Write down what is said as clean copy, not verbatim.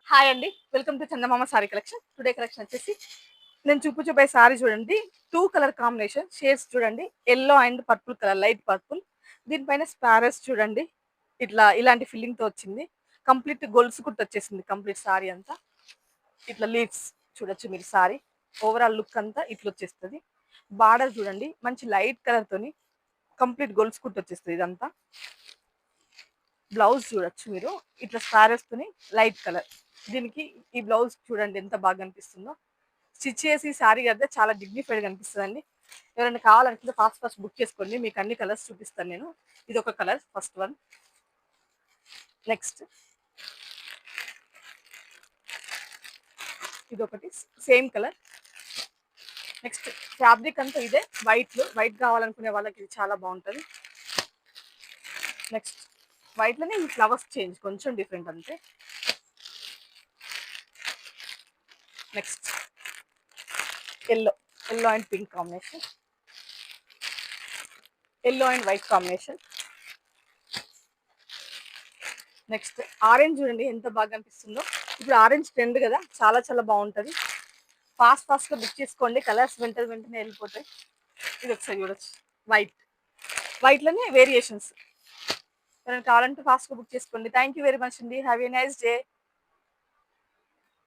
Hi అండి, welcome to Chandamama sorry collection. Today collection వచ్చేసి నేను చూపే సారీ చూడండి. టూ కలర్ కాంబినేషన్ షేడ్స్ చూడండి. Yellow and purple colour, light purple. దీనిపైన స్పారస్ చూడండి, ఇలాంటి ఫిల్లింగ్ తో వచ్చింది. కంప్లీట్ గొలుసు కుట్టు వచ్చేసింది. కంప్లీట్ సారీ అంతా ఇట్లా లీవ్స్ చూడొచ్చు మీరు. సారీ ఓవరాల్ లుక్ అంతా ఇట్లా వచ్చేస్తుంది. బార్డర్ చూడండి, మంచి లైట్ కలర్ తోని కంప్లీట్ గొలుసు కుట్టు వచ్చేస్తుంది. ఇదంతా బ్లౌజ్ చూడొచ్చు మీరు, ఇట్లా స్పారస్ తోని లైట్ కలర్. దీనికి ఈ బ్లౌజ్ చూడండి ఎంత బాగా కనిపిస్తుందో. స్టిచ్ చేసి శారీ కడితే చాలా డిగ్నిఫైడ్ కనిపిస్తుందండి. ఎవరైనా కావాలనుకుంటే ఫాస్ట్ బుక్ చేసుకోండి. మీకు అన్ని కలర్స్ చూపిస్తాను నేను. ఇది ఒక కలర్, ఫస్ట్ వన్. నెక్స్ట్ ఇది ఒకటి సేమ్ కలర్. నెక్స్ట్ ఫ్యాబ్రిక్ అంతా ఇదే వైట్ కావాలనుకునే వాళ్ళకి ఇది చాలా బాగుంటుంది. నెక్స్ట్ వైట్ లోనే ఈ ఫ్లవర్స్ చేంజ్ కొంచెం డిఫరెంట్ అంతే. Next yellow and pink combination, yellow and white combination. Next orange చూడండి ఎంత బాగా అనిపిస్తుందో. ఇప్పుడు ఆరెంజ్ ట్రెండ్ కదా, చాలా చాలా బాగుంటుంది. ఫాస్ట్ గా బుక్ చేసుకోండి, కలర్స్ వెంటనే వెళ్ళిపోతాయి. ఇది ఒకసారి చూడొచ్చు, వైట్ లోనే వేరియేషన్స్. ఎవరైనా కావాలంటే ఫాస్ట్ గా బుక్ చేసుకోండి. థ్యాంక్ యూ వెరీ మచ్ అండి. Have a nice day.